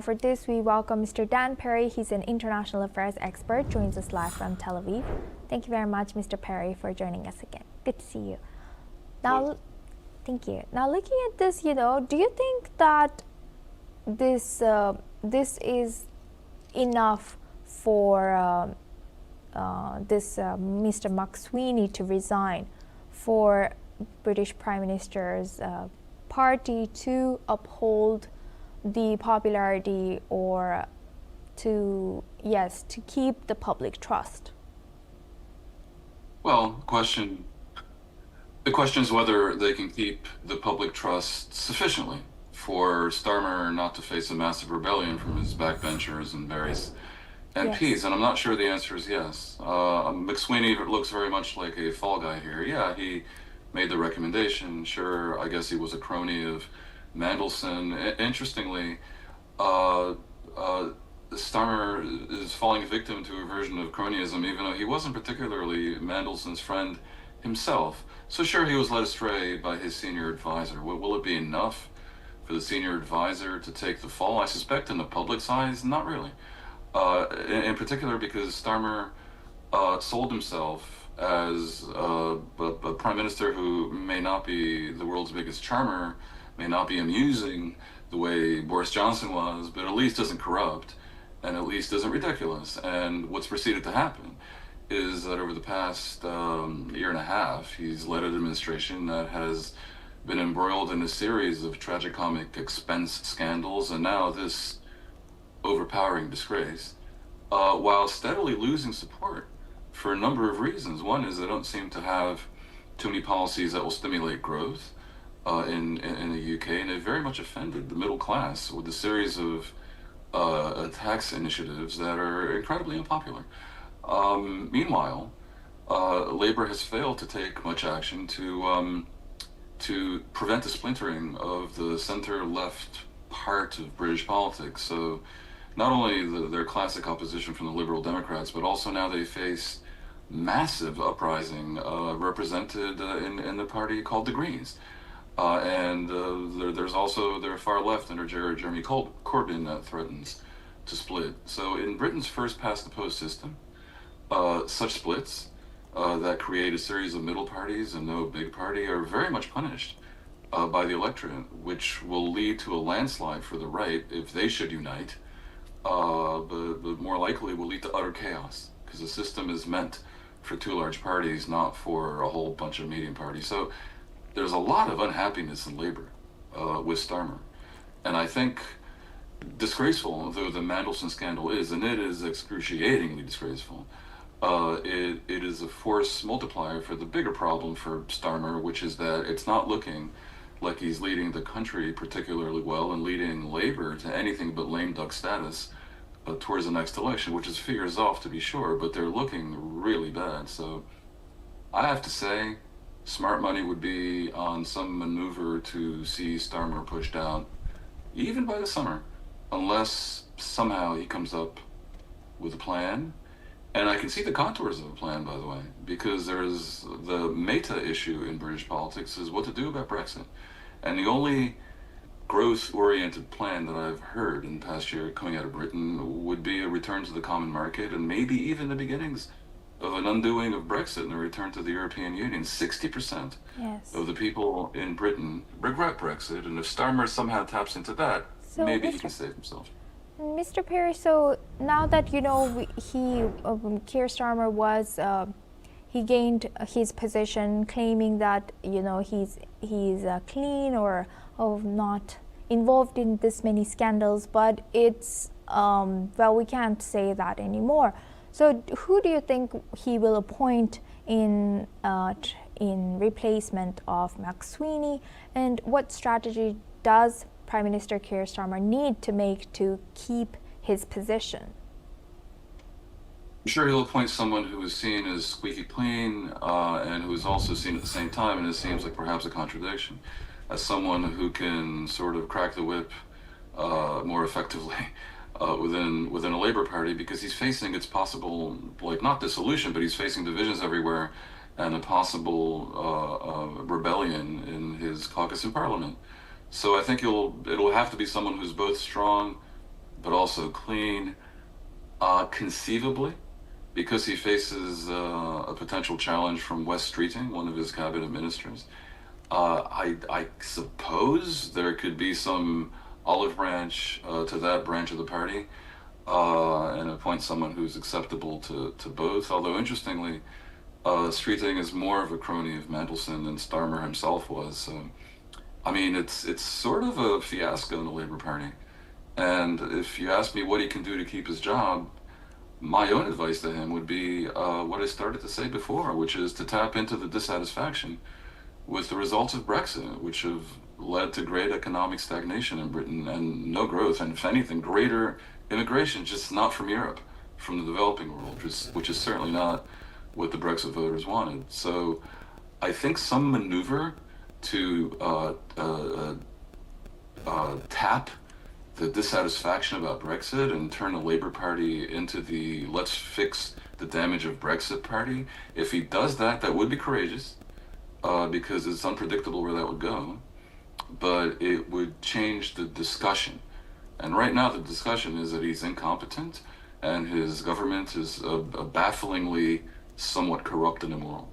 For this, we welcome Mr. Dan Perry. He's an international affairs expert, joins us live from Tel Aviv. Thank you very much, Mr. Perry, for joining us again. Good to see you. Now, thank you. Now, looking at this, do you think that this is enough for Mr. McSweeney to resign, for British Prime Minister's party to uphold the popularity, or to keep the public trust? Well, the question is whether they can keep the public trust sufficiently for Starmer not to face a massive rebellion from his backbenchers and various MPs. Yes. And I'm not sure the answer is yes. McSweeney looks very much like a fall guy here. Yeah, he made the recommendation. Sure, I guess he was a crony of Mandelson. Interestingly, Starmer is falling victim to a version of cronyism, even though he wasn't particularly Mandelson's friend himself. So sure, he was led astray by his senior advisor. Will it be enough for the senior advisor to take the fall? I suspect in the public's eyes, not really. In particular because Starmer sold himself as a prime minister who may not be the world's biggest charmer, may not be amusing the way Boris Johnson was, but at least isn't corrupt, and at least isn't ridiculous. And what's proceeded to happen is that over the past year and a half, he's led an administration that has been embroiled in a series of tragicomic expense scandals, and now this overpowering disgrace, while steadily losing support for a number of reasons. One is they don't seem to have too many policies that will stimulate growth in the UK, and they've very much offended the middle class with a series of tax initiatives that are incredibly unpopular. Meanwhile, Labour has failed to take much action to prevent the splintering of the centre-left part of British politics. So not only their classic opposition from the Liberal Democrats, but also now they face massive uprising represented in the party called the Greens. And there's also their far left under Jeremy Corbyn that threatens to split. So in Britain's first past the post system, such splits that create a series of middle parties and no big party are very much punished by the electorate, which will lead to a landslide for the right if they should unite, but more likely will lead to utter chaos, because the system is meant for two large parties, not for a whole bunch of medium parties. So there's a lot of unhappiness in Labour with Starmer. And I think, disgraceful though the Mandelson scandal is, and it is excruciatingly disgraceful, it is a force multiplier for the bigger problem for Starmer, which is that it's not looking like he's leading the country particularly well and leading Labour to anything but lame duck status towards the next election, which is figures off to be sure, but they're looking really bad. So I have to say, smart money would be on some maneuver to see Starmer pushed out, even by the summer, unless somehow he comes up with a plan. And I can see the contours of a plan, by the way, because there's the meta issue in British politics is what to do about Brexit. And the only growth-oriented plan that I've heard in the past year coming out of Britain would be a return to the common market, and maybe even the beginnings of an undoing of Brexit and a return to the European Union. 60% of the people in Britain regret Brexit, and if Starmer somehow taps into that, so maybe he can save himself. Mr. Perry, so now that Keir Starmer was he gained his position, claiming that he's clean or not involved in this many scandals, but it's well, we can't say that anymore. So who do you think he will appoint in replacement of McSweeney, and what strategy does Prime Minister Keir Starmer need to make to keep his position? I'm sure he'll appoint someone who is seen as squeaky clean and who is also seen at the same time, and it seems like perhaps a contradiction, as someone who can sort of crack the whip more effectively within a Labour Party, because he's facing, it's possible, like not dissolution, but he's facing divisions everywhere and a possible rebellion in his caucus in Parliament. So I think it'll have to be someone who's both strong but also clean, conceivably, because he faces a potential challenge from Wes Streeting, one of his cabinet ministers. I suppose there could be some olive branch to that branch of the party, and appoint someone who's acceptable to both. Although, interestingly, Streeting is more of a crony of Mandelson than Starmer himself was. So, I mean, it's sort of a fiasco in the Labour Party. And if you ask me what he can do to keep his job, my own advice to him would be what I started to say before, which is to tap into the dissatisfaction with the results of Brexit, which have led to great economic stagnation in Britain and no growth, and if anything, greater immigration, just not from Europe, from the developing world, which is certainly not what the Brexit voters wanted. So I think some maneuver to tap the dissatisfaction about Brexit and turn the Labour Party into the let's fix the damage of Brexit party, if he does that, that would be courageous, because it's unpredictable where that would go, but it would change the discussion. And right now the discussion is that he's incompetent and his government is bafflingly somewhat corrupt and immoral.